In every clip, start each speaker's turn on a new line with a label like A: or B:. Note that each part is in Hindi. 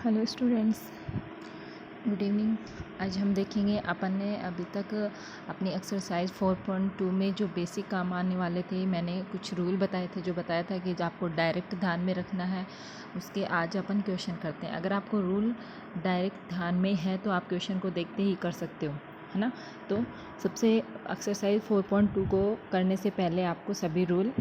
A: Hello students, good evening. आज हम देखेंगे अपन ने अभी तक अपनी एक्सरसाइज 4.2 में जो बेसिक काम आने वाले थे। मैंने कुछ रूल बताए थे, जो बताया था कि आपको डायरेक्ट ध्यान में रखना है। उसके आज अपन क्वेश्चन करते हैं। अगर आपको रूल डायरेक्ट ध्यान में है तो आप क्वेश्चन को देखते ही कर सकते हो, है ना। तो सबसे एक्सरसाइज 4.2 को करने से पहले आपको सभी रूल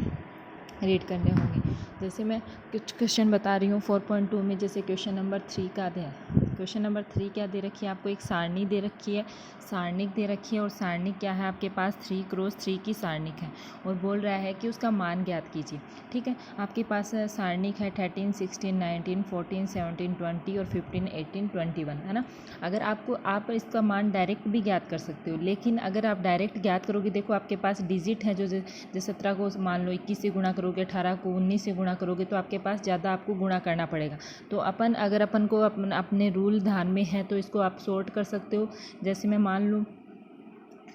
A: रीड करने होंगे। जैसे मैं कुछ क्वेश्चन बता रही हूँ 4.2 में। जैसे क्वेश्चन नंबर 3 का दे क्वेश्चन नंबर 3 क्या दे रखी है आपको? एक सारणी दे रखी है, सारणिक दे रखी है। और सारणिक क्या है आपके पास? 3x3 की सारणिक है और बोल रहा है कि उसका मान ज्ञात कीजिए। ठीक है, आपके पास सारणिक है 13, 16, 19, 14, 17, 20 और 15, 18, 21, है ना। अगर आप इसका मान डायरेक्ट भी ज्ञात कर सकते हो, लेकिन अगर आप डायरेक्ट ज्ञात करोगे, देखो आपके पास डिजिट है, जो 17 को मान लो 21 से गुणा करोगे, 18 को 19 से गुणा करोगे, तो आपके पास ज़्यादा आपको गुणा करना पड़ेगा। तो अगर अपन को अपने रूल ध्यान में है तो इसको आप सॉर्ट कर सकते हो। जैसे मैं मान लूँ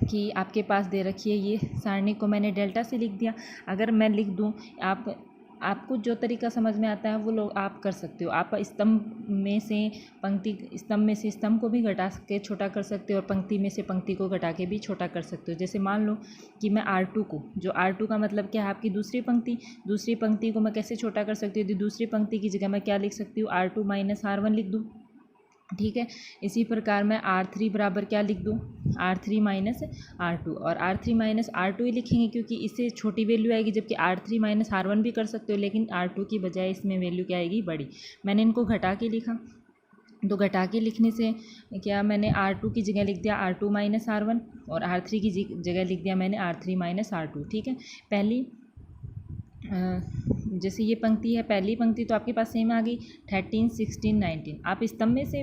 A: कि आपके पास दे रखी है ये सारणी को मैंने डेल्टा से लिख दिया। अगर मैं लिख दूँ, आपको जो तरीका समझ में आता है वो लोग आप कर सकते हो। आप स्तंभ में से स्तंभ को भी घटा के छोटा कर सकते हो और पंक्ति में से पंक्ति को घटा के भी छोटा कर सकते हो। जैसे मान लो कि मैं R2 को, जो R2 का मतलब क्या है आपकी दूसरी पंक्ति को मैं कैसे छोटा कर सकती हूँ? दूसरी पंक्ति की जगह मैं क्या लिख सकती हूँ? R2 माइनस R1 लिख दूँ। ठीक है, इसी प्रकार मैं R3 बराबर क्या लिख दूँ? R3 minus R2। और R3 माइनस R2 ही लिखेंगे क्योंकि इससे छोटी वैल्यू आएगी, जबकि R3 माइनस R1 भी कर सकते हो, लेकिन R2 की बजाय इसमें वैल्यू क्या आएगी? बड़ी। मैंने इनको घटा के लिखा, तो घटा के लिखने से क्या, मैंने R2 की जगह लिख दिया R2 माइनस R1 और R3 की जगह लिख दिया मैंने R3 माइनस R2। ठीक है, पहली जैसे ये पंक्ति है, पहली पंक्ति तो आपके पास सेम आ गई 13, 16, 19। आप स्तंभ में से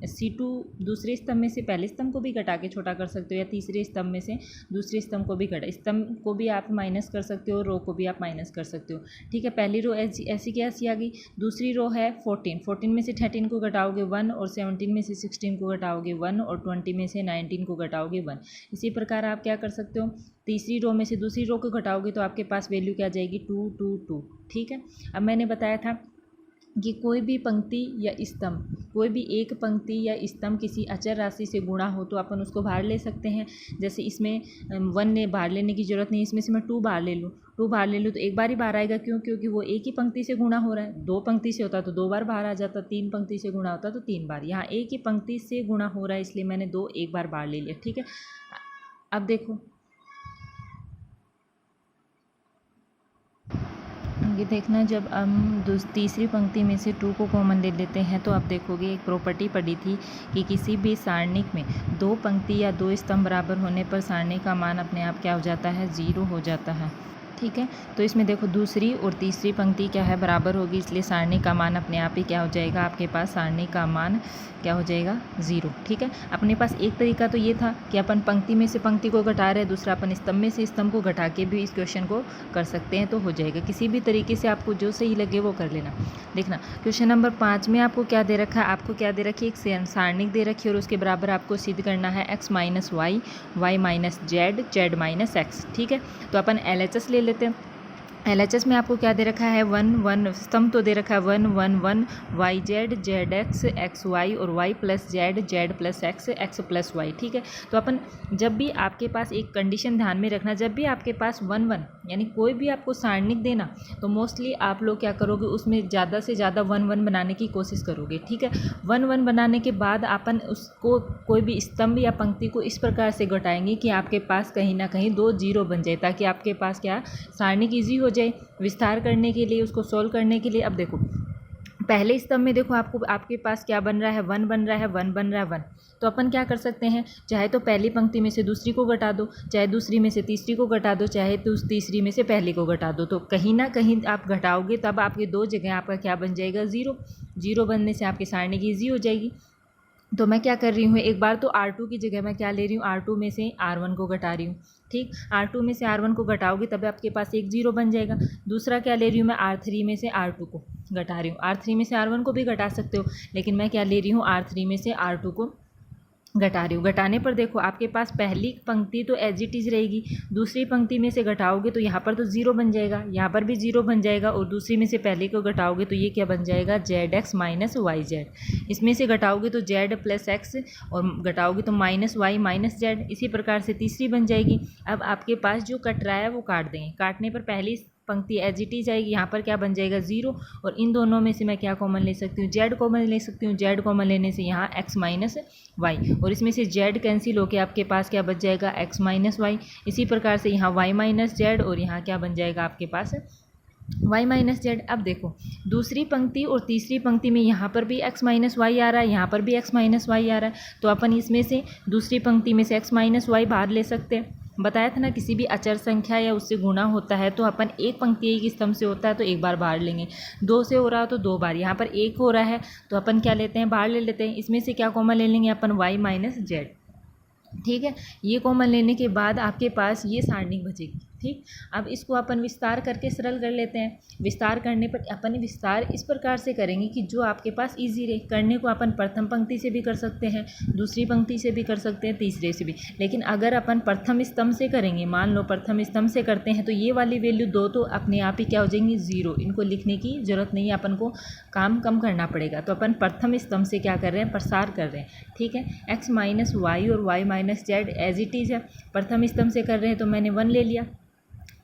A: C2 दूसरे स्तंभ में से पहले स्तंभ को भी घटा के छोटा कर सकते हो, या तीसरे स्तंभ में से दूसरे स्तंभ को भी स्तंभ को भी आप माइनस कर सकते हो, रो को भी आप माइनस कर सकते हो। ठीक है, पहली रो ऐसी की ऐसी आ गई। दूसरी रो है 14 में से 13 को घटाओगे 1, और 17 में से 16 को घटाओगे 1, और 20 में से 19 को घटाओगे 1। इसी प्रकार आप क्या कर सकते हो? तीसरी रो में से दूसरी रो को घटाओगे तो आपके पास वैल्यू क्या आ जाएगी? 2, 2, 2। ठीक है, अब मैंने बताया था कि कोई भी पंक्ति या स्तंभ, कोई भी एक पंक्ति या स्तंभ किसी अचर राशि से गुणा हो तो अपन उसको बाहर ले सकते हैं। जैसे इसमें 1 ने बाहर लेने की ज़रूरत नहीं, इसमें से मैं 2 बाहर ले लूँ, तो एक बार ही बाहर आएगा। क्यों? क्योंकि वो एक ही पंक्ति से गुणा हो रहा है। 2 पंक्ति से होता तो 2 बार बाहर आ जाता, 3 पंक्ति से गुणा होता तो 3 बार। यहाँ एक ही पंक्ति से गुणा हो रहा है, इसलिए मैंने 2 एक बार बाहर ले लिया। ठीक है, अब देखो ये देखना, जब हम तीसरी पंक्ति में से 2 को कॉमन ले लेते हैं तो आप देखोगे एक प्रॉपर्टी पड़ी थी कि किसी भी सारणिक में 2 पंक्ति या 2 स्तंभ बराबर होने पर सारणी का मान अपने आप क्या हो जाता है? 0 हो जाता है। ठीक है, तो इसमें देखो दूसरी और तीसरी पंक्ति क्या है? बराबर होगी, इसलिए सारणी का मान अपने आप ही क्या हो जाएगा? आपके पास सारणी का मान क्या हो जाएगा? 0। ठीक है, अपने पास एक तरीका तो ये था कि अपन पंक्ति में से पंक्ति को घटा रहे, दूसरा अपन स्तंभ में से स्तंभ को घटा के भी इस क्वेश्चन को कर सकते हैं, तो हो जाएगा। किसी भी तरीके से आपको जो सही लगे वो कर लेना। देखना, क्वेश्चन नंबर 5 में आपको क्या दे रखा है? आपको क्या दे रखी है? एक सारणिक दे रखी है और उसके बराबर आपको सिद्ध करना है x minus y, y minus z, z minus x. ठीक है, तो अपन LHS ले लेते हैं। LHS में आपको क्या दे रखा है? 1, 1 स्तंभ तो दे रखा है 1, 1, 1 Y Z, Z X, X Y, और Y plus Z, Z plus X, X plus Y. ठीक है, तो अपन जब भी आपके पास एक कंडीशन ध्यान में रखना, जब भी आपके पास 1, 1 यानी कोई भी आपको सारणिक देना, तो मोस्टली आप लोग क्या करोगे? उसमें ज़्यादा से ज़्यादा 1, 1 बनाने की कोशिश करोगे। ठीक है, 1, 1 बनाने के बाद अपन उसको कोई भी स्तंभ या पंक्ति को इस प्रकार से घटाएंगे कि आपके पास कहीं ना कहीं 2 0 बन जाए, ताकि आपके पास क्या सारणिक ईजी हो जाए विस्तार करने के लिए, उसको सोल्व करने के लिए। अब देखो पहले स्तंभ में देखो आपके पास क्या बन रहा है? 1 बन रहा है, 1 बन रहा है, 1। तो अपन क्या कर सकते हैं? चाहे तो पहली पंक्ति में से दूसरी को घटा दो, चाहे दूसरी में से तीसरी को घटा दो, चाहे तो तीसरी में से पहली को घटा दो। तो कहीं ना कहीं आप घटाओगे तब आपके 2 जगह आपका क्या बन जाएगा? 0। 0 बनने से आपकी सारणी की ईजी हो जाएगी। तो मैं क्या कर रही हूँ, एक बार तो R2 की जगह मैं क्या ले रही हूँ? R2 में से R1 को घटा रही हूँ। ठीक, R2 में से R1 को घटाओगे तब आपके पास एक 0 बन जाएगा। दूसरा क्या ले रही हूँ मैं? R3 में से R2 को घटा रही हूँ। R3 में से R1 को भी घटा सकते हो, लेकिन मैं क्या ले रही हूँ? R3 में से R2 को घटा रही हूँ। घटाने पर देखो आपके पास पहली पंक्ति तो एज इट इज़ रहेगी, दूसरी पंक्ति में से घटाओगे तो यहाँ पर तो ज़ीरो बन जाएगा, यहाँ पर भी ज़ीरो बन जाएगा, और दूसरी में से पहले को घटाओगे तो ये क्या बन जाएगा, z x minus y z. इसमें से घटाओगे तो जेड प्लस एक्स, और घटाओगे तो माइनस वाई माइनस जेड। इसी प्रकार से तीसरी बन जाएगी। अब आपके पास जो कट रहा है वो काट देंगे। काटने पर पहली पंक्ति एज इट इज आएगी, यहाँ पर क्या बन जाएगा, ज़ीरो, और इन दोनों में से मैं क्या कॉमन ले सकती हूँ, जेड कॉमन ले सकती हूँ। जेड कॉमन लेने से यहाँ एक्स माइनस वाई, और इसमें से जेड कैंसिल होकर आपके पास क्या बच जाएगा, एक्स माइनस वाई। इसी प्रकार से यहाँ वाई माइनस जेड, और यहाँ क्या बन जाएगा आपके पास, y माइनस जेड। अब देखो दूसरी पंक्ति और तीसरी पंक्ति में यहाँ पर भी x माइनस वाई आ रहा है, यहाँ पर भी x माइनस वाई आ रहा है, तो अपन इसमें से दूसरी पंक्ति में से x माइनस वाई बाहर ले सकते हैं। बताया था ना, किसी भी अचर संख्या या उससे गुणा होता है तो अपन एक पंक्ति एक स्तंभ से होता है तो एक बार बाहर लेंगे, दो से हो रहा हो तो दो बार। यहाँ पर एक हो रहा है तो अपन क्या लेते हैं, बाहर ले लेते हैं। इसमें से क्या कॉमन ले लेंगे अपन, y माइनस जेड। ठीक है, ये कॉमन लेने के बाद आपके पास ये सारणी बचेगी। ठीक, अब इसको अपन विस्तार करके सरल कर लेते हैं। विस्तार करने पर अपन विस्तार इस प्रकार से करेंगे कि जो आपके पास इजी रहे। करने को अपन प्रथम पंक्ति से भी कर सकते हैं, दूसरी पंक्ति से भी कर सकते हैं, तीसरे से भी। लेकिन अगर अपन प्रथम स्तंभ से करेंगे, मान लो प्रथम स्तंभ से करते हैं, तो ये वाली वैल्यू दो तो अपने आप ही क्या हो जाएंगी, ज़ीरो। इनको लिखने की ज़रूरत नहीं है, अपन को काम कम करना पड़ेगा। तो अपन प्रथम स्तंभ से क्या कर रहे हैं, प्रसार कर रहे हैं। ठीक है, एक्स माइनस वाई और y minus z as it is है। प्रथम स्तंभ से कर रहे हैं तो मैंने 1 ले लिया।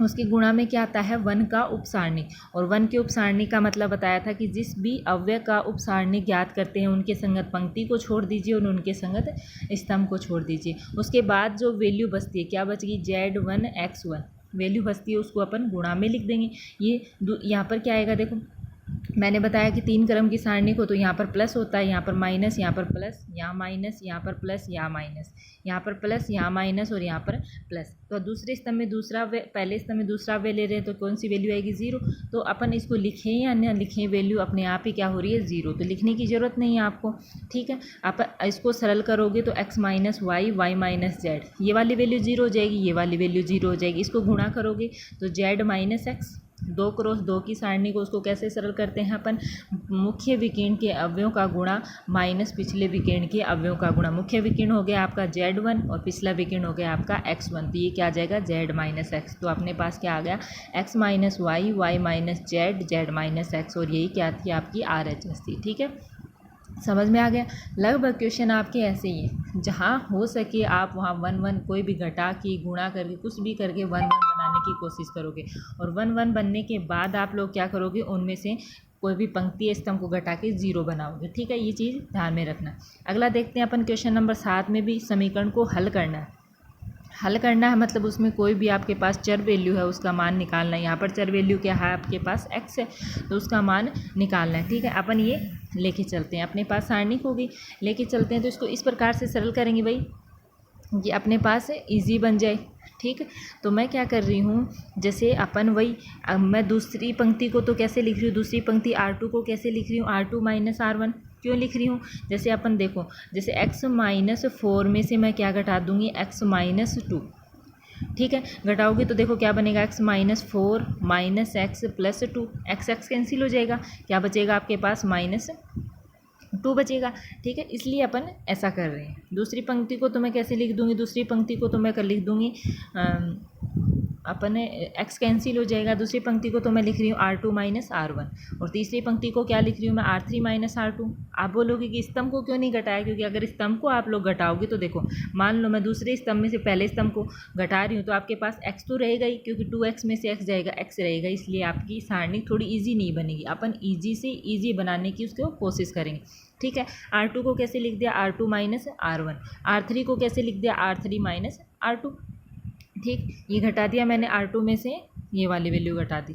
A: उसकी गुणा में क्या आता है, 1 का उपसारणी। और 1 के उपसारणी का मतलब बताया था कि जिस भी अव्यय का उपसारणी ज्ञात करते हैं उनके संगत पंक्ति को छोड़ दीजिए और उनके संगत स्तंभ को छोड़ दीजिए। उसके बाद जो वैल्यू बचती है, क्या बचेगी, Z1 X1 वैल्यू बचती है, उसको अपन गुणा में लिख देंगे। ये यहाँ पर क्या आएगा, देखो मैंने बताया कि 3 क्रम की सारणी को तो यहाँ पर प्लस होता है, यहाँ पर माइनस, यहाँ पर प्लस, यहाँ माइनस, यहाँ पर प्लस, यहाँ माइनस, यहाँ पर प्लस, यहाँ माइनस और यहाँ पर प्लस। तो दूसरे स्तंभ में दूसरा वे, पहले स्तंभ में दूसरा वे ले रहे हैं तो कौन सी वैल्यू आएगी, ज़ीरो। तो अपन इसको लिखें या न लिखें, वैल्यू अपने आप ही क्या हो रही है, ज़ीरो। तो लिखने की ज़रूरत नहीं है आपको। ठीक है, आप इसको सरल करोगे तो x minus y, y minus z, ये वाली वैल्यू ज़ीरो हो जाएगी, ये वाली वैल्यू ज़ीरो हो जाएगी। इसको गुणा करोगे तो जेड माइनस एक्स। 2 क्रॉस 2 की सारणी को उसको कैसे सरल करते हैं अपन, मुख्य विकर्ण के अवयवों का गुणा माइनस पिछले विकर्ण के अवयवों का गुणा। मुख्य विकर्ण हो गया आपका Z1 और पिछला विकर्ण हो गया आपका X1, तो ये क्या आ जाएगा, Z माइनस एक्स। तो अपने पास क्या आ गया, x minus y, y minus z, z minus x, और यही क्या थी आपकी RHS थी। ठीक है, समझ में आ गया। लगभग क्वेश्चन आपके ऐसे ही हैं, जहाँ हो सके आप वहाँ 1 1 कोई भी घटा के गुणा करके कुछ भी करके 1 1 बनाने की कोशिश करोगे, और 1 1 बनने के बाद आप लोग क्या करोगे, उनमें से कोई भी पंक्ति स्तंभ को घटा के 0 बनाओगे। ठीक है, ये चीज़ ध्यान में रखना। अगला देखते हैं अपन क्वेश्चन नंबर 7 में भी समीकरण को हल करना है। हल करना है मतलब उसमें कोई भी आपके पास चर वैल्यू है उसका मान निकालना है। यहाँ पर चर वैल्यू क्या है, आपके पास x है तो उसका मान निकालना है। ठीक है, अपन ये लेके चलते हैं, अपने पास सारणी होगी लेके चलते हैं। तो इसको इस प्रकार से सरल करेंगे भाई, ये अपने पास ईजी बन जाए। ठीक है, तो मैं क्या कर रही हूँ, जैसे अपन वही मैं दूसरी पंक्ति को तो कैसे लिख रही हूँ, दूसरी पंक्ति R2 को कैसे लिख रही हूँ, R2 माइनस R1 क्यों लिख रही हूँ। जैसे अपन देखो, जैसे x माइनस 4 में से मैं क्या घटा दूँगी, x माइनस 2। ठीक है, घटाओगे तो देखो क्या बनेगा, x minus 4 minus x plus 2, x x cancel हो जाएगा, क्या बचेगा आपके पास, माइनस 2 बचेगा। ठीक है, इसलिए अपन ऐसा कर रहे हैं। दूसरी पंक्ति को तो मैं कैसे लिख दूंगी, दूसरी पंक्ति को तो मैं कर लिख दूंगी अपन x कैंसिल हो जाएगा। दूसरी पंक्ति को तो मैं लिख रही हूँ R2 माइनस R1, और तीसरी पंक्ति को क्या लिख रही हूँ मैं, R3 माइनस R2। आप बोलोगे कि स्तंभ को क्यों नहीं घटाया, क्योंकि अगर स्तंभ को आप लोग घटाओगे तो देखो, मान लो मैं दूसरे स्तंभ में से पहले स्तंभ को घटा रही हूँ तो आपके पास x तो रहेगा ही, क्योंकि 2x में से x जाएगा, x रहेगा, इसलिए आपकी सारणी थोड़ी ईजी नहीं बनेगी। अपन ईजी से ईजी बनाने की उसको कोशिश करेंगे। ठीक है, R2 को कैसे लिख दिया, R2 माइनस R1, R3 को कैसे लिख दिया, R3 माइनस R2। ठीक, ये घटा दिया मैंने R2 में से, ये वाली वैल्यू घटा दी।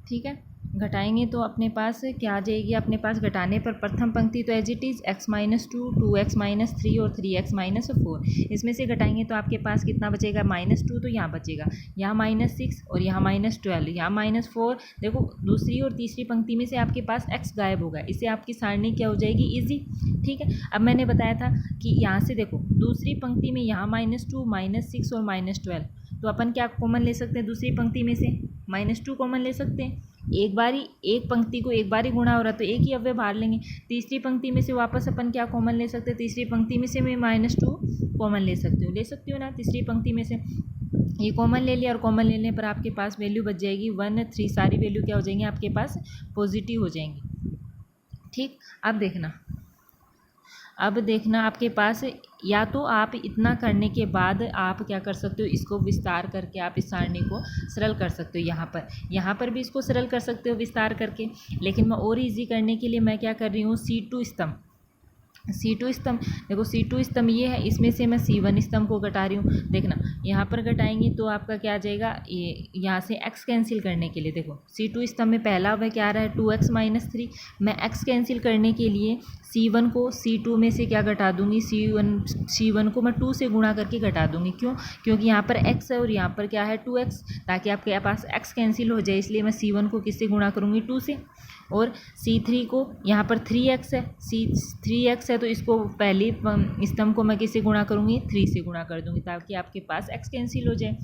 A: ठीक है, घटाएंगे तो अपने पास क्या आ जाएगी, अपने पास घटाने पर प्रथम पंक्ति तो as it is x minus 2, 2x minus 3 और 3x माइनस 4। इसमें से घटाएंगे तो आपके पास कितना बचेगा, माइनस 2, तो यहाँ बचेगा, यहाँ माइनस 6 और यहाँ माइनस 12, यहाँ माइनस 4। देखो दूसरी और तीसरी पंक्ति में से आपके पास x गायब होगा, इससे आपकी सारणी क्या हो जाएगी, ईजी। ठीक है, अब मैंने बताया था कि यहाँ से देखो दूसरी पंक्ति में यहाँ माइनस 2, माइनस 6 और माइनस 12, तो अपन क्या कॉमन ले सकते हैं, दूसरी पंक्ति में से माइनस 2 कॉमन ले सकते हैं। एक बार ही एक पंक्ति को एक बार ही गुणा हो रहा है तो एक ही अव्यय बाहर लेंगे। तीसरी पंक्ति में से वापस अपन क्या कॉमन ले सकते हैं, तीसरी पंक्ति में से मैं -2 कॉमन ले सकती हूँ ना। तीसरी पंक्ति में से ये कॉमन ले लिया और कॉमन लेने पर आपके पास वैल्यू बच जाएगी 1 3, सारी वैल्यू क्या हो जाएंगी आपके पास, पॉजिटिव हो जाएंगी। ठीक, अब देखना आपके पास, या तो आप इतना करने के बाद आप क्या कर सकते हो, इसको विस्तार करके आप इस सारणी को सरल कर सकते हो। यहाँ पर भी इसको सरल कर सकते हो विस्तार करके, लेकिन मैं और इजी करने के लिए मैं क्या कर रही हूँ, C2 स्तंभ देखो C2 स्तंभ ये है, इसमें से मैं C1 स्तंभ को घटा रही हूँ। देखना यहाँ पर घटाएंगे तो आपका क्या आ जाएगा, ये यहाँ से x कैंसिल करने के लिए देखो C2 स्तंभ में पहला वह क्या आ रहा है 2x - 3। मैं x कैंसिल करने के लिए C1 को C2 में से क्या घटा दूंगी, C1 को मैं 2 से गुणा करके घटा दूंगी। क्यों, क्योंकि यहाँ पर x है और यहाँ पर क्या है 2x, ताकि आपके पास x कैंसिल हो जाए, इसलिए मैं C1 को किससे गुणा करूँगी 2 से। और C3 को यहाँ पर 3x है, 3x है तो इसको पहली स्तंभ को मैं किससे गुणा करूँगी, 3 से गुणा कर दूँगी, ताकि आपके पास x कैंसिल हो जाए।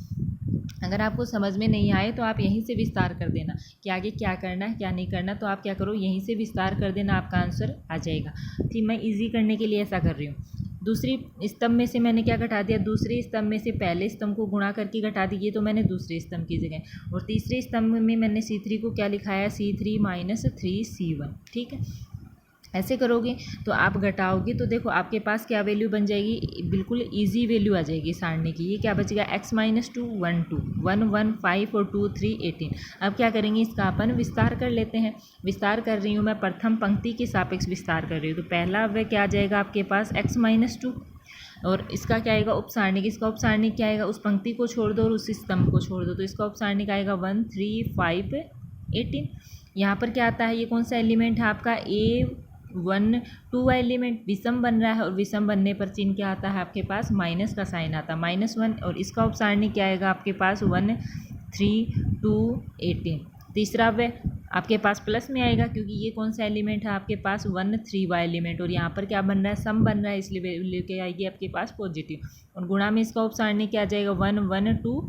A: अगर आपको समझ में नहीं आए तो आप यहीं से विस्तार कर देना कि आगे क्या करना है क्या नहीं करना, तो आप क्या करो यहीं से विस्तार कर देना, आपका आंसर आ जाएगा। ठीक, मैं इजी करने के लिए ऐसा कर रही हूँ। दूसरी स्तंभ में से मैंने क्या घटा दिया, दूसरे स्तंभ में से पहले स्तंभ को गुणा करके घटा दी, तो मैंने दूसरे स्तंभ की जगह। और तीसरे स्तंभ में मैंने C3 को क्या लिखाया, C3 - 3C1। ठीक है, ऐसे करोगे तो आप घटाओगे तो देखो आपके पास क्या वैल्यू बन जाएगी, बिल्कुल इजी वैल्यू आ जाएगी सारणी की। ये क्या बचेगा, x - 2 1 2 1 1 5 और 2 3 18। अब क्या करेंगे, इसका अपन विस्तार कर लेते हैं। विस्तार कर रही हूँ मैं, प्रथम पंक्ति के सापेक्ष विस्तार कर रही हूँ। तो पहला वह क्या आ जाएगा आपके पास x - 2, और इसका क्या आएगा उपसारणिक, इसका उपसारणिक क्या आएगा, उस पंक्ति को छोड़ दो और उस स्तंभ को छोड़ दो, तो इसका उपसारणिक आएगा 1 3 5 18। यहाँ पर क्या आता है, ये कौन सा एलिमेंट है आपका, A1 2 एलिमेंट विषम बन रहा है, और विषम बनने पर चिन्ह क्या आता है आपके पास, माइनस का साइन आता है, -1। और इसका उपसारणिक क्या आएगा आपके पास 1 3 2 18। तीसरा वह आपके पास प्लस में आएगा, क्योंकि ये कौन सा एलिमेंट है आपके पास 1 3 वाला एलिमेंट, और यहाँ पर क्या बन रहा है, सम बन रहा है, इसलिए वैल्यू क्या आएगी आपके पास पॉजिटिव। और गुणा में इसका उपसारणिक क्या आ जाएगा 1 1 2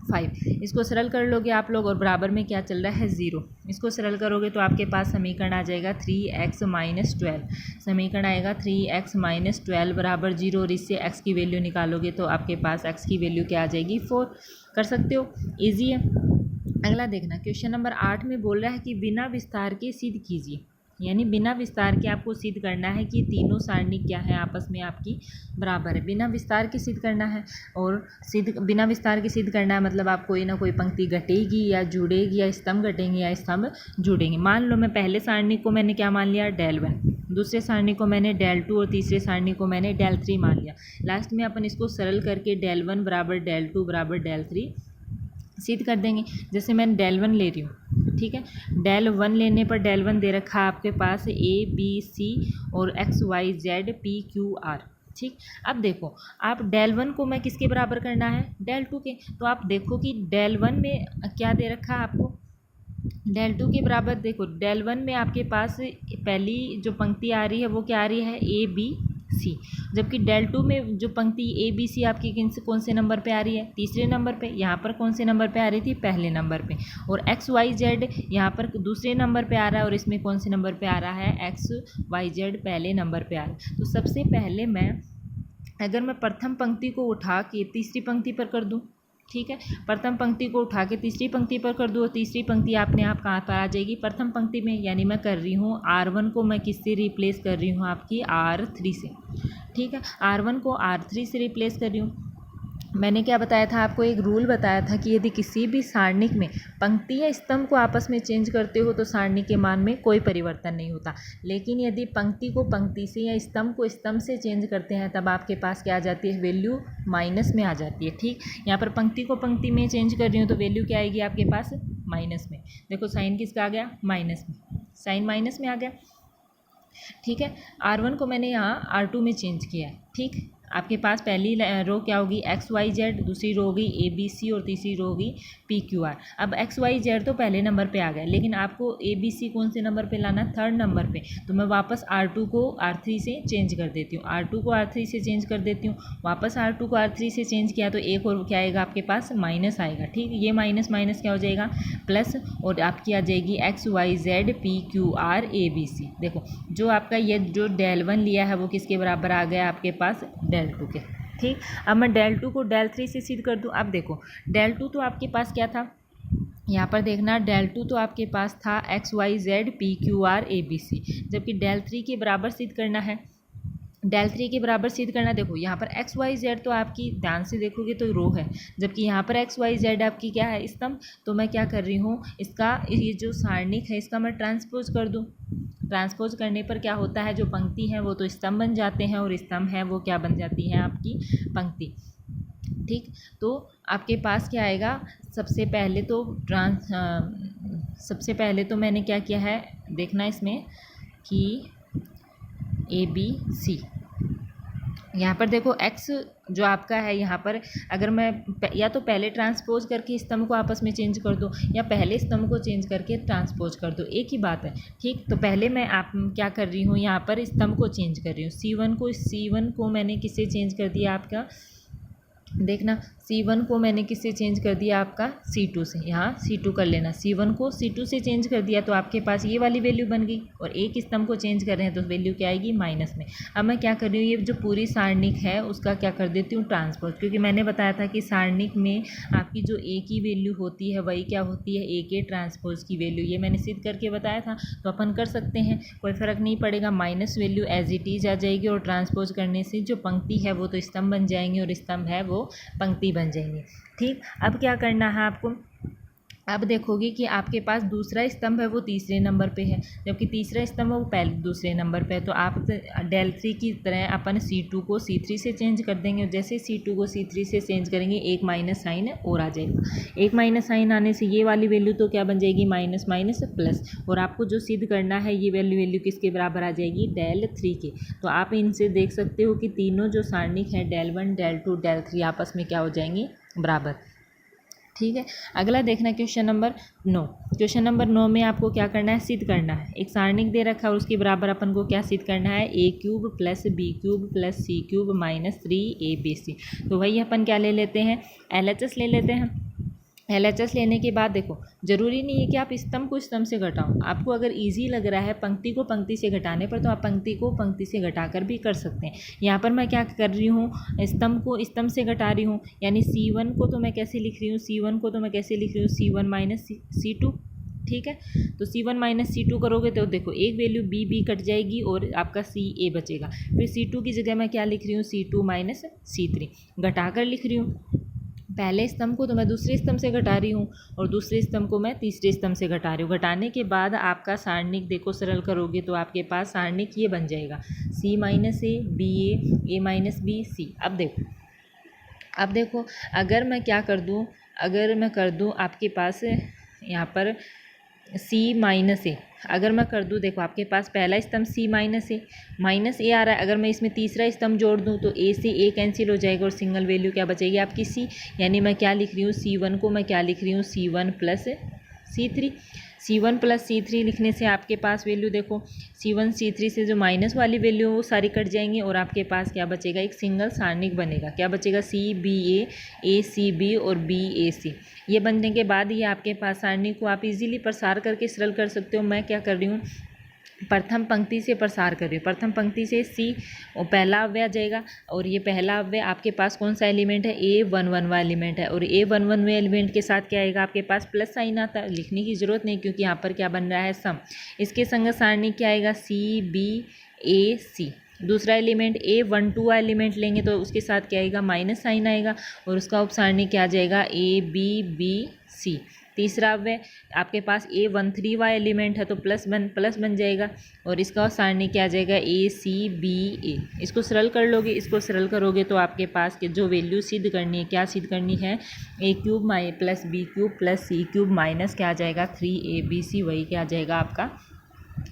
A: 5। इसको सरल कर लोगे आप लोग, और बराबर में क्या चल रहा है 0। इसको सरल करोगे तो आपके पास समीकरण आ जाएगा 3x - 12। समीकरण आएगा 3x - 12 बराबर 0, और इससे x की वैल्यू निकालोगे तो आपके पास x की वैल्यू क्या आ जाएगी 4। कर सकते हो, ईजी है। अगला देखना, क्वेश्चन नंबर 8 में बोल रहा है कि बिना विस्तार के सिद्ध कीजिए, यानी बिना विस्तार के आपको सिद्ध करना है कि तीनों सारणी क्या है आपस में आपकी बराबर है। बिना विस्तार के सिद्ध करना है, और बिना विस्तार के सिद्ध करना है मतलब आप कोई ना कोई पंक्ति घटेगी या जुड़ेगी, या स्तंभ घटेंगे या स्तंभ जुड़ेंगे। मान लो मैं पहले सारणी को मैंने क्या मान लिया, del 1, दूसरे सारणी को मैंने del 2, और तीसरे सारणी को मैंने del 3 मान लिया। लास्ट में अपन इसको सरल करके del 1 बराबर del 2 बराबर del 3 सिद्ध कर देंगे। जैसे मैं del 1 ले रही हूँ, ठीक है, del 1 लेने पर del 1 दे रखा है आपके पास ABC और XYZ PQR। ठीक, अब देखो आप del 1 को मैं किसके बराबर करना है, del 2 के। तो आप देखो कि del 1 में क्या दे रखा है आपको, del 2 के बराबर। देखो del 1 में आपके पास पहली जो पंक्ति आ रही है वो क्या आ रही है, ABC, जबकि del 2 में जो पंक्ति ABC आपकी कौन से नंबर पे आ रही है, तीसरे नंबर पे। यहाँ पर कौन से नंबर पे आ रही थी, पहले नंबर पे। और XYZ यहाँ पर दूसरे नंबर पे आ रहा है, और इसमें कौन से नंबर पे आ रहा है, XYZ पहले नंबर पे आ रहा है। तो सबसे पहले अगर मैं प्रथम पंक्ति को उठा के तीसरी पंक्ति पर कर दूँ, ठीक है, प्रथम पंक्ति को उठा के तीसरी पंक्ति पर कर दो, तीसरी पंक्ति आपने आप कहाँ पर आ जाएगी, प्रथम पंक्ति में। यानी मैं कर रही हूँ R1 को मैं किससे रिप्लेस कर रही हूँ, आपकी R3 से। ठीक है, R1 को R3 से रिप्लेस कर रही हूँ। मैंने क्या बताया था आपको, एक रूल बताया था कि यदि किसी भी सारणिक में पंक्ति या स्तंभ को आपस में चेंज करते हो तो सारणी के मान में कोई परिवर्तन नहीं होता। लेकिन यदि पंक्ति को पंक्ति से या स्तंभ को स्तंभ से चेंज करते हैं तब आपके पास क्या आ जाती है, वैल्यू माइनस में आ जाती है। ठीक, यहाँ पर पंक्ति को पंक्ति में चेंज कर रही हूँ तो वैल्यू क्या आएगी आपके पास, माइनस में। देखो साइन किसका आ गया, माइनस में, साइन माइनस में आ गया। ठीक है, R1 को मैंने यहाँ R2 में चेंज किया है। ठीक, आपके पास पहली रो क्या होगी, एक्स वाई जेड, दूसरी रो होगी ए बी सी और तीसरी रो होगी पी क्यू आर। अब एक्स वाई जेड तो पहले नंबर पे आ गया, लेकिन आपको ए बी सी कौन से नंबर पे लाना, थर्ड नंबर पे। तो मैं वापस R2 को R3 से चेंज कर देती हूँ, R2 को R3 से चेंज कर देती हूँ। वापस R2 को R3 से चेंज किया तो एक और क्या आएगा आपके पास, माइनस आएगा। ठीक, ये माइनस माइनस क्या हो जाएगा, प्लस, और आपकी आ जाएगी x y z p q r a b c. देखो जो आपका ये जो डेल 1 लिया है वो किसके बराबर आ गया आपके पास, डेल 2 के। ठीक, अब मैं डेल 2 को डेल 3 से सिद्ध कर दूँ। अब देखो डेल 2 तो आपके पास क्या था, यहाँ पर देखना डेल 2 तो आपके पास था x y z p q r a b c, जबकि डेल 3 के बराबर सिद्ध करना है। डेल 3 के बराबर सिद्ध करना, देखो यहाँ पर एक्स वाई जेड तो आपकी ध्यान से देखोगे तो रो है, जबकि यहाँ पर एक्स वाई जेड आपकी क्या है, स्तंभ। तो मैं क्या कर रही हूँ, इसका ये जो सारणिक है इसका मैं ट्रांसपोज कर दूँ। ट्रांसपोज करने पर क्या होता है, जो पंक्ति है वो तो स्तंभ बन जाते हैं और स्तंभ है वो क्या बन जाती है आपकी पंक्ति। ठीक, तो आपके पास क्या आएगा, सबसे पहले तो मैंने क्या किया है देखना इसमें कि ए बी सी, यहाँ पर देखो x जो आपका है यहाँ पर, अगर मैं या तो पहले ट्रांसपोज करके स्तंभ को आपस में चेंज कर दो या पहले स्तंभ को चेंज करके ट्रांसपोज कर दो, एक ही बात है। ठीक, तो पहले मैं आप क्या कर रही हूँ, यहाँ पर स्तंभ को चेंज कर रही हूँ। C1 को मैंने किससे चेंज कर दिया आपका, देखना C1 को मैंने किससे चेंज कर दिया आपका, C2 से। यहाँ C2 कर लेना, C1 को C2 से चेंज कर दिया तो आपके पास ये वाली वैल्यू बन गई, और एक स्तंभ को चेंज कर रहे हैं तो वैल्यू क्या आएगी, माइनस में। अब मैं क्या कर रही हूँ, ये जो पूरी सारणिक है उसका क्या कर देती हूँ, ट्रांसपोज, क्योंकि मैंने बताया था कि सारणिक में आपकी जो ए की वैल्यू होती है वही क्या होती है, ए के ट्रांसपोज की वैल्यू। ये मैंने सिद्ध करके बताया था, तो अपन कर सकते हैं, कोई फ़र्क नहीं पड़ेगा। Minus value as it is आ जाएगी, और ट्रांसपोज करने से जो पंक्ति है वो तो स्तंभ बन जाएंगे और स्तंभ है वो पंक्ति बन जाएंगी। ठीक, अब क्या करना है आपको, अब देखोगे कि आपके पास दूसरा स्तंभ है वो तीसरे नंबर पे है, जबकि तीसरा स्तंभ है वो पहले दूसरे नंबर पे है। तो आप डेल 3 की तरह अपन C2 को C3 से चेंज कर देंगे, और जैसे C2 को C3 से चेंज करेंगे एक माइनस साइन और आ जाएगा। एक माइनस साइन आने से ये वाली वैल्यू तो क्या बन जाएगी, माइनस माइनस प्लस, और आपको जो सिद्ध करना है ये वैल्यू किसके बराबर आ जाएगी, डेल 3 के। तो आप इनसे देख सकते हो कि तीनों जो सारणिक है डेल 1 डेल 2 डेल 3 आपस में क्या हो जाएंगी, बराबर। ठीक है, अगला देखना क्वेश्चन नंबर 9। क्वेश्चन नंबर 9 में आपको क्या करना है, सिद्ध करना है। एक सारणिक दे रखा है और उसके बराबर अपन को क्या सिद्ध करना है, a cube plus b cube plus c cube minus 3abc। तो वही अपन क्या ले लेते हैं, LHS ले लेते हैं। LHS लेने के बाद देखो ज़रूरी नहीं है कि आप स्तंभ को स्तंभ से घटाओ, आपको अगर इजी लग रहा है पंक्ति को पंक्ति से घटाने पर तो आप पंक्ति को पंक्ति से घटाकर भी कर सकते हैं। यहाँ पर मैं क्या कर रही हूँ, स्तंभ को स्तंभ से घटा रही हूँ, यानी C1 को तो मैं कैसे लिख रही हूँ, C1 माइनस C2। ठीक है, तो C1 माइनस C2 करोगे तो देखो एक वैल्यू B कट जाएगी और आपका CA बचेगा। फिर C2 की जगह मैं क्या लिख रही हूँ, C2 माइनस C3 घटाकर लिख रही हूँ। पहले स्तंभ को तो मैं दूसरे स्तंभ से घटा रही हूँ और दूसरे स्तंभ को मैं तीसरे स्तंभ से घटा रही हूँ। घटाने के बाद आपका सारणिक देखो सरल करोगे तो आपके पास सारणिक ये बन जाएगा, C minus A B A minus B C। अब देखो अगर मैं क्या कर दूँ, अगर मैं कर दूँ आपके पास यहाँ पर C माइनस A, अगर मैं कर दूँ, देखो आपके पास पहला स्तंभ C माइनस A आ रहा है। अगर मैं इसमें तीसरा स्तंभ जोड़ दूँ तो A से A कैंसिल हो जाएगा और सिंगल वैल्यू क्या बचेगी आपकी C। यानी मैं क्या लिख रही हूँ, C1 को मैं क्या लिख रही हूँ, C1 plus C3। C1 plus C3 लिखने से आपके पास वैल्यू देखो C1 C3 से जो माइनस वाली वैल्यू वो सारी कट जाएंगी और आपके पास क्या बचेगा, एक सिंगल सारणिक बनेगा। क्या बचेगा, CBA ACB और BAC। ये बनने के बाद ये आपके पास सारणिक को आप इजीली प्रसार करके सरल कर सकते हो। मैं क्या कर रही हूँ, प्रथम पंक्ति से प्रसार कर रही हूँ। प्रथम पंक्ति से C और पहला अव्यय आ जाएगा और ये पहला अव्यय आपके पास कौन सा एलिमेंट है, A11वां एलिमेंट है और A11वें एलिमेंट के साथ क्या आएगा आपके पास प्लस साइन आता है। लिखने की ज़रूरत नहीं क्योंकि यहाँ पर क्या बन रहा है, सम। इसके संग सारणी क्या आएगा, CBAC। दूसरा एलिमेंट A12वां एलिमेंट लेंगे तो उसके साथ क्या आएगा, माइनस साइन आएगा और उसका उपसारणी क्या आ जाएगा, ABBC। तीसरा अव्यय आपके पास A13वां एलिमेंट है तो प्लस बन जाएगा और इसका सारणी क्या आ जाएगा, ACBA। इसको सरल कर लोगे, इसको सरल करोगे तो आपके पास के जो वैल्यू सिद्ध करनी है, क्या सिद्ध करनी है, A cube plus B cube plus C cube minus क्या आ जाएगा 3ABC। वही क्या आ जाएगा आपका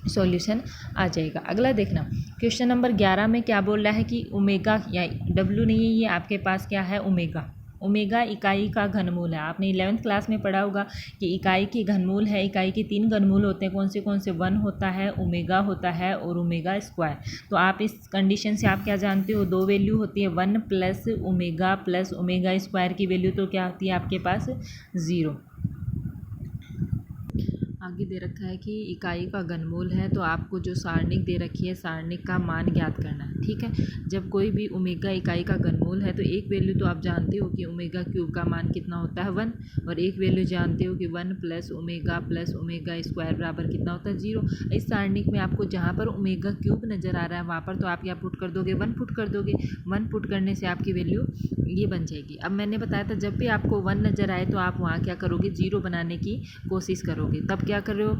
A: सॉल्यूशन आ जाएगा। अगला देखना, क्वेश्चन नंबर 11 में क्या बोल रहा है कि ओमेगा, या डब्ल्यू नहीं है, ये आपके पास क्या है, ओमेगा। ओमेगा इकाई का घनमूल है। आपने 11th क्लास में पढ़ा होगा कि इकाई की घनमूल है, इकाई के 3 घनमूल होते हैं। कौन से 1 होता है, ओमेगा होता है और ओमेगा स्क्वायर। तो आप इस कंडीशन से आप क्या जानते हो, 2 वैल्यू होती है, 1 प्लस ओमेगा स्क्वायर की वैल्यू तो क्या होती है आपके पास, 0। आगे दे रखा है कि इकाई का घनमूल है, तो आपको जो सारणिक दे रखी है, सारणिक का मान ज्ञात करना है। ठीक है, जब कोई भी ओमेगा इकाई का घनमूल है तो एक वैल्यू तो आप जानते हो कि ओमेगा क्यूब का मान कितना होता है, 1, और एक वैल्यू जानते हो कि 1 प्लस ओमेगा स्क्वायर बराबर कितना होता है, 0। इस सारणिक में आपको जहाँ पर ओमेगा क्यूब नज़र आ रहा है वहाँ पर तो आप क्या पुट कर दोगे, 1 पुट कर दोगे। 1 पुट करने से आपकी वैल्यू ये बन जाएगी। अब मैंने बताया था जब भी आपको 1 नज़र आए तो आप वहाँ क्या करोगे, 0 बनाने की कोशिश करोगे। तब क्या कर रहे हो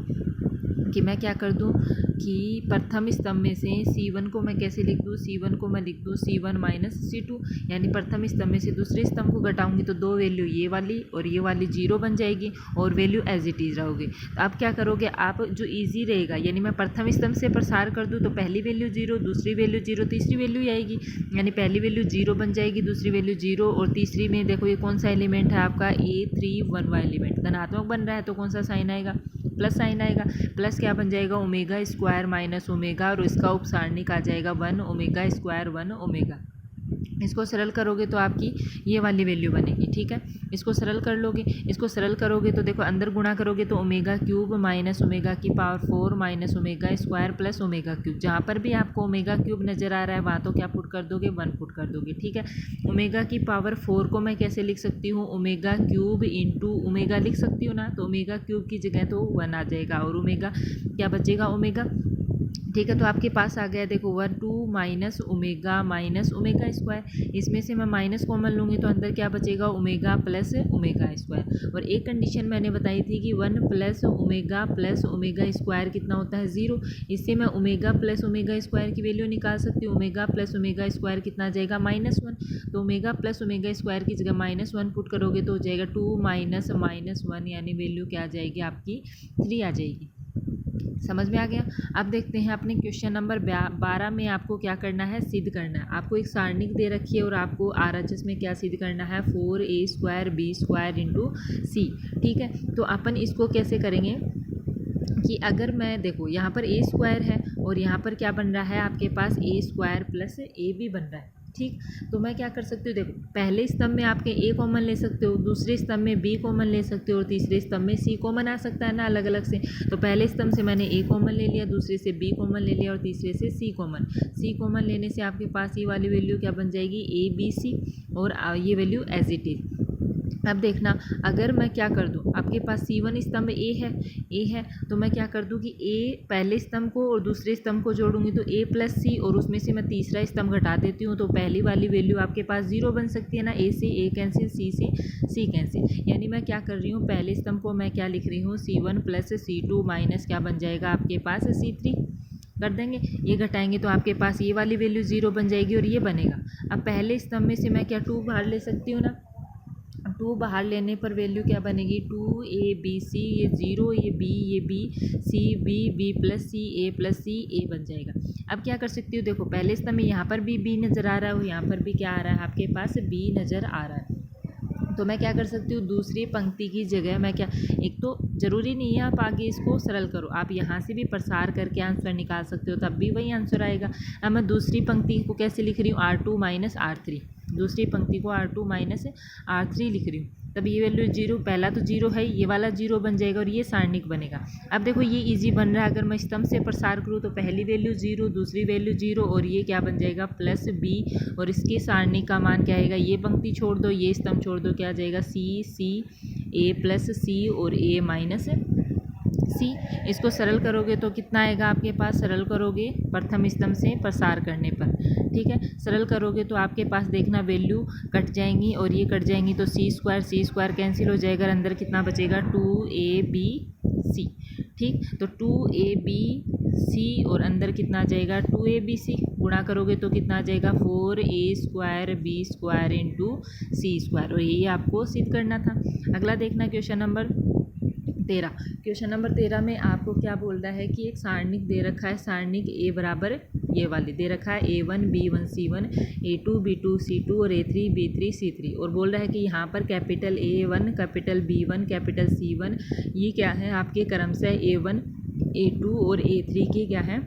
A: कि मैं क्या कर दूं कि प्रथम स्तंभ में से C1 को मैं कैसे लिख दूं, C1 को मैं लिख दूं C1 माइनस C2, यानी प्रथम स्तंभ में से दूसरे स्तंभ को घटाऊंगी तो 2 वैल्यू ये वाली और ये वाली 0 बन जाएगी और वैल्यू एज इट इज़ रहोगे। तो आप क्या करोगे, आप जो इजी रहेगा, यानी मैं प्रथम स्तंभ से प्रसार कर दूँ तो पहली वैल्यू 0, दूसरी वैल्यू 0, तीसरी वैल्यू आएगी, यानी पहली वैल्यू 0 बन जाएगी, दूसरी वैल्यू 0, और तीसरी में देखो ये कौन सा एलिमेंट है आपका, A31 वाला एलिमेंट धनात्मक बन रहा है तो कौन सा साइन आएगा, प्लस साइन आएगा। प्लस क्या बन जाएगा, ओमेगा स्क्वायर माइनस ओमेगा, और इसका उपसारणिक आ जाएगा 1 ओमेगा स्क्वायर 1 ओमेगा। इसको सरल करोगे तो आपकी ये वाली वैल्यू बनेगी। ठीक है, इसको सरल कर लोगे, इसको सरल करोगे तो देखो अंदर गुणा करोगे तो ओमेगा क्यूब माइनस ओमेगा की power 4 minus omega square plus omega cube. जहाँ पर भी आपको ओमेगा क्यूब नज़र आ रहा है वहाँ तो क्या पुट कर दोगे, 1 पुट कर दोगे। ठीक है, ओमेगा की पावर 4 को मैं कैसे लिख सकती हूँ, ओमेगा क्यूब इंटू ओमेगा लिख सकती हूँ ना, तो ओमेगा क्यूब की जगह तो 1 आ जाएगा और ओमेगा क्या बचेगा, ओमेगा। ठीक है, तो आपके पास आ गया देखो 1 2 माइनस ओमेगा स्क्वायर। इसमें से मैं माइनस कॉमन लूँगी तो अंदर क्या बचेगा, ओमेगा प्लस ओमेगा स्क्वायर। और एक कंडीशन मैंने बताई थी कि 1 प्लस ओमेगा स्क्वायर कितना होता है, 0। इससे मैं ओमेगा प्लस ओमेगा स्क्वायर की वैल्यू निकाल सकती हूँ। ओमेगा प्लस ओमेगा स्क्वायर कितना आ जाएगा, -1। तो ओमेगा प्लस ओमेगा स्क्वायर की जगह -1 पुट करोगे तो हो जाएगा 2 माइनस -1, यानी वैल्यू क्या आ जाएगी आपकी, 3 आ जाएगी। समझ में आ गया। अब देखते हैं अपने क्वेश्चन नंबर 12 में आपको क्या करना है, सिद्ध करना है। आपको एक सारणिक दे रखी है और आपको RHS में क्या सिद्ध करना है, 4a square b square into c। ठीक है, तो अपन इसको कैसे करेंगे कि अगर मैं देखो यहाँ पर a स्क्वायर है और यहाँ पर क्या बन रहा है आपके पास, a स्क्वायर प्लस ab बन रहा है। ठीक, तो मैं क्या कर सकती हूँ, देखो पहले स्तंभ में आपके a कॉमन ले सकते हो, दूसरे स्तंभ में b कॉमन ले सकते हो और तीसरे स्तंभ में c कॉमन आ सकता है ना, अलग अलग से। तो पहले स्तंभ से मैंने a कॉमन ले लिया, दूसरे से b कॉमन ले लिया और तीसरे से c कॉमन लेने से आपके पास ये वाली वैल्यू क्या बन जाएगी, ABC, और ये वैल्यू एज इट इज। अब देखना, अगर मैं क्या कर दूं, आपके पास C1 स्तंभ A है तो मैं क्या कर दूं कि A पहले स्तंभ को और दूसरे स्तंभ को जोड़ूंगी तो A प्लस C, और उसमें से मैं तीसरा स्तंभ घटा देती हूं तो पहली वाली वैल्यू आपके पास 0 बन सकती है ना। A से A कैंसिल, C से C कैंसिल, यानी मैं क्या कर रही हूँ, पहले स्तंभ को मैं क्या लिख रही हूँ, C1 प्लस C2 माइनस क्या बन जाएगा आपके पास, C3 कर देंगे। ये घटाएंगे तो आपके पास ये वाली वैल्यू 0 बन जाएगी और ये बनेगा। अब पहले स्तंभ में से मैं क्या 2 बाहर ले सकती हूँ ना, 2 बाहर लेने पर वैल्यू क्या बनेगी, 2ABC, ये 0, ये B C B plus C A plus C A बन जाएगा। अब क्या कर सकती हूँ, देखो पहले स्तंभ में यहाँ पर भी B नज़र आ रहा है और यहाँ पर भी क्या आ रहा है आपके पास, B नज़र आ रहा है। तो मैं क्या कर सकती हूँ, दूसरी पंक्ति की जगह मैं क्या, एक तो ज़रूरी नहीं है आप आगे इसको सरल करो, आप यहाँ से भी प्रसार करके आंसर निकाल सकते हो, तब भी वही आंसर आएगा। अब मैं दूसरी पंक्ति को कैसे लिख रही हूँ, R2 माइनस R3, दूसरी पंक्ति को R2 माइनस R3 लिख रही हूँ, तब ये वैल्यू 0, पहला तो 0 है, ये वाला 0 बन जाएगा और ये सारणिक बनेगा। अब देखो ये इजी बन रहा है, अगर मैं स्तंभ से प्रसार करूँ तो पहली वैल्यू 0, दूसरी वैल्यू 0 और ये क्या बन जाएगा, प्लस B, और इसके सारणिक का मान क्या आएगा, ये पंक्ति छोड़ दो, ये स्तंभ छोड़ दो, क्या आ जाएगा, C A प्लस C और A माइनस C। इसको सरल करोगे तो कितना आएगा आपके पास, सरल करोगे प्रथम स्तंभ से प्रसार करने पर, ठीक है, सरल करोगे तो आपके पास देखना वैल्यू कट जाएंगी और ये कट जाएंगी तो C स्क्वायर कैंसिल हो जाएगा, अंदर कितना बचेगा, 2ABC। ठीक, तो 2ABC और अंदर कितना आ जाएगा, 2ABC, गुणा करोगे तो कितना आ जाएगा, 4A square B square into C square, और यही आपको सिद्ध करना था। अगला देखना क्वेश्चन नंबर 13। क्वेश्चन नंबर 13 में आपको क्या बोल रहा है कि एक सारणिक दे रखा है, सारणिक ए बराबर ये वाली दे रखा है A1 B1 C1 A2 B2 C2 और A3 B3 C3 और बोल रहा है कि यहाँ पर capital A1 capital B1 capital C1 ये क्या है आपके क्रमशः A1 A2 और A3 के क्या है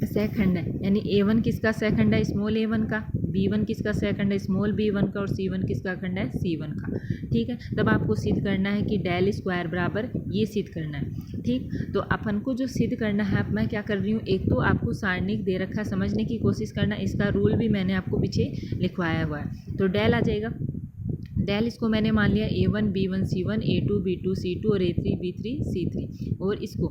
A: सेकंड है, यानी A1 किसका सेकंड है, स्मॉल A1 का, B1 किसका सेकंड है, स्मॉल B1 का, और C1 किसका खंड है, C1 का। ठीक है, तब आपको सिद्ध करना है कि डेल स्क्वायर बराबर ये सिद्ध करना है। ठीक, तो अपन को जो सिद्ध करना है, अब मैं क्या कर रही हूँ, एक तो आपको सारणिक दे रखा है, समझने की कोशिश करना, इसका रूल भी मैंने आपको पीछे लिखवाया हुआ है। तो डेल आ जाएगा, डेल इसको मैंने मान लिया A1 B1 C1 A2 B2 C2 और A3 B3 C3 और इसको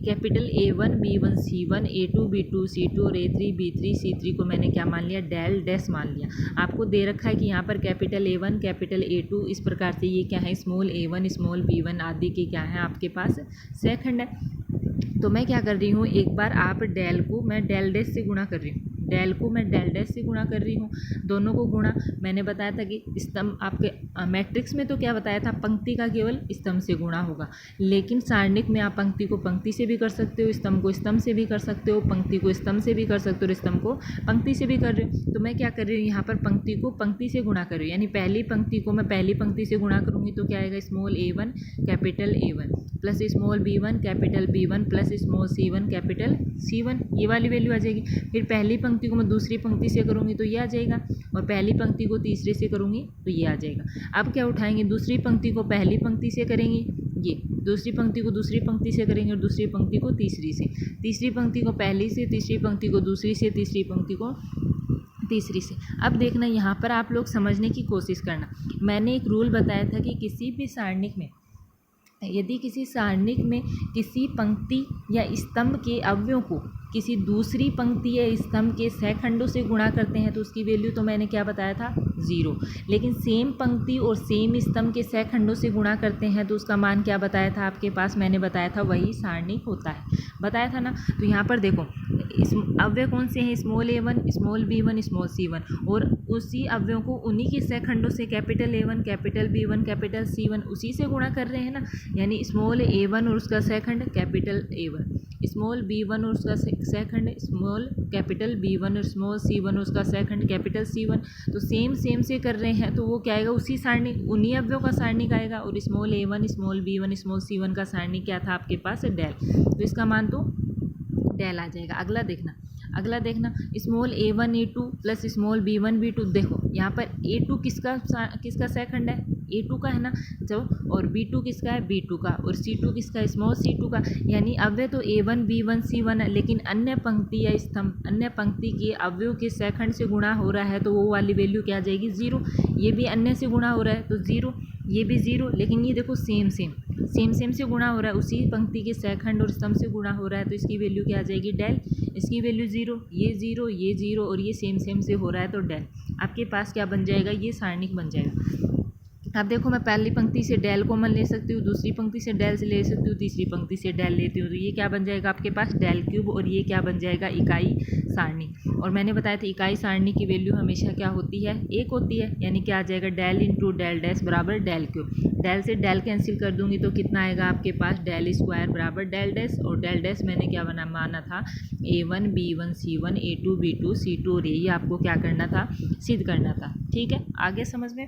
A: capital A1 B1 C1 A2 B2 C2 और A3 B3 C3 को मैंने क्या मान लिया, डेल डैश मान लिया। आपको दे रखा है कि यहाँ पर कैपिटल A1 कैपिटल A2 इस प्रकार से ये क्या है, स्मॉल A1 स्मॉल B1 आदि के क्या है आपके पास सेकंड है। तो मैं क्या कर रही हूँ, एक बार आप डेल को मैं डेल डैश से गुणा कर रही हूँ, डेल को मैं डेल डैश से गुणा कर रही हूँ, दोनों को गुणा। मैंने बताया था कि स्तंभ आपके मैट्रिक्स में तो क्या बताया था, पंक्ति का केवल स्तंभ से गुणा होगा, लेकिन सारणिक में आप पंक्ति को पंक्ति से भी कर सकते हो, स्तंभ को स्तंभ से भी कर सकते हो, पंक्ति को स्तंभ से भी कर सकते हो और स्तंभ को पंक्ति से भी कर रहे हो। तो मैं क्या कर रही हूँ, यहाँ पर पंक्ति को पंक्ति से गुणा कर रही हूँ, यानी पहली पंक्ति को मैं पहली पंक्ति से गुणा करूँगी तो क्या आएगा, small A1 capital A1 plus small B1 capital B1 plus small C1 capital C1, ये वाली वैल्यू आ जाएगी। फिर पहली पंक्ति को मैं दूसरी पंक्ति से करूँगी तो ये आ जाएगा, और पहली पंक्ति को तीसरे से करूँगी तो ये आ जाएगा। अब क्या उठाएंगे, दूसरी पंक्ति को पहली पंक्ति से करेंगे, ये दूसरी पंक्ति को दूसरी पंक्ति से करेंगे और दूसरी पंक्ति को तीसरी से, तीसरी पंक्ति को पहली से, तीसरी पंक्ति को दूसरी से, तीसरी पंक्ति को तीसरी से। अब देखना यहाँ पर आप लोग समझने की कोशिश करना, मैंने एक रूल बताया था कि किसी भी सारणिक में, यदि किसी सारणिक में किसी पंक्ति या स्तंभ के अवयवों को किसी दूसरी पंक्ति या स्तंभ के सहखंडों से गुणा करते हैं तो उसकी वैल्यू तो मैंने क्या बताया था, 0। लेकिन सेम पंक्ति और सेम स्तंभ के सहखंडों से गुणा करते हैं तो उसका मान क्या बताया था आपके पास, मैंने बताया था वही सारणिक होता है, बताया था ना। तो यहाँ पर देखो इस अवयव कौन से हैं, small A1 small B1 small C1, और उसी अवयवों को उन्हीं के सहखंडों से capital A1 capital B1 capital C1 उसी से गुणा कर रहे हैं ना, यानी स्मॉल A1 और उसका सहखंड कैपिटल A1, स्मॉल B1 और उसका सहखंड स्मॉल कैपिटल B1 और स्मॉल C1 और उसका सहखंड कैपिटल C1। तो सेम से कर रहे हैं तो वो क्या आएगा, उसी सारणी उन्हीं अवयवों का सारणिक आएगा, और small A1 small B1 small C1 का सारणिक क्या था आपके पास, डेल। तो इसका मान तो डेल आ जाएगा। अगला देखना small A1 A2 plus small B1 B2, देखो यहाँ पर A2 किसका सेकंड है, A2 का है ना, जब और B2 किसका है, B2 का, और C2 किसका है, स्मॉल C2 का। यानी अवयव तो A1 B1 C1 है, लेकिन अन्य पंक्ति या स्तंभ अन्य पंक्ति के अवयव के सेकंड से गुणा हो रहा है तो वो वाली वैल्यू क्या आ जाएगी, 0। ये भी अन्य से गुणा हो रहा है तो 0, ये भी 0, लेकिन ये देखो सेम से गुणा हो रहा है, उसी पंक्ति के सेकंड और स्तंभ से गुणा हो रहा है तो इसकी वैल्यू क्या आ जाएगी, डेल। इसकी वैल्यू 0, ये 0, ये 0 और ये सेम से हो रहा है तो डेल। आपके पास क्या बन जाएगा, ये सारणिक बन जाएगा। अब देखो मैं पहली पंक्ति से डेल कॉमन ले सकती हूँ, दूसरी पंक्ति से डेल से ले सकती हूँ, तीसरी पंक्ति से डेल लेती हूँ, तो ये क्या बन जाएगा आपके पास, डेल क्यूब, और ये क्या बन जाएगा, इकाई सारणी। और मैंने बताया था इकाई सारणी की वैल्यू हमेशा क्या होती है, 1 होती है, यानी क्या आ जाएगा, डेल इंटू डेल डैश बराबर डेल क्यूब। डेल से डेल कैंसिल कर दूंगी तो कितना आएगा आपके पास, डेल स्क्वायर बराबर डेल डैश, और डेल डैश मैंने क्या माना था, A1 B1 C1 A2 B2 C2, और ये आपको क्या करना था, सिद्ध करना था। ठीक है, आगे समझ में।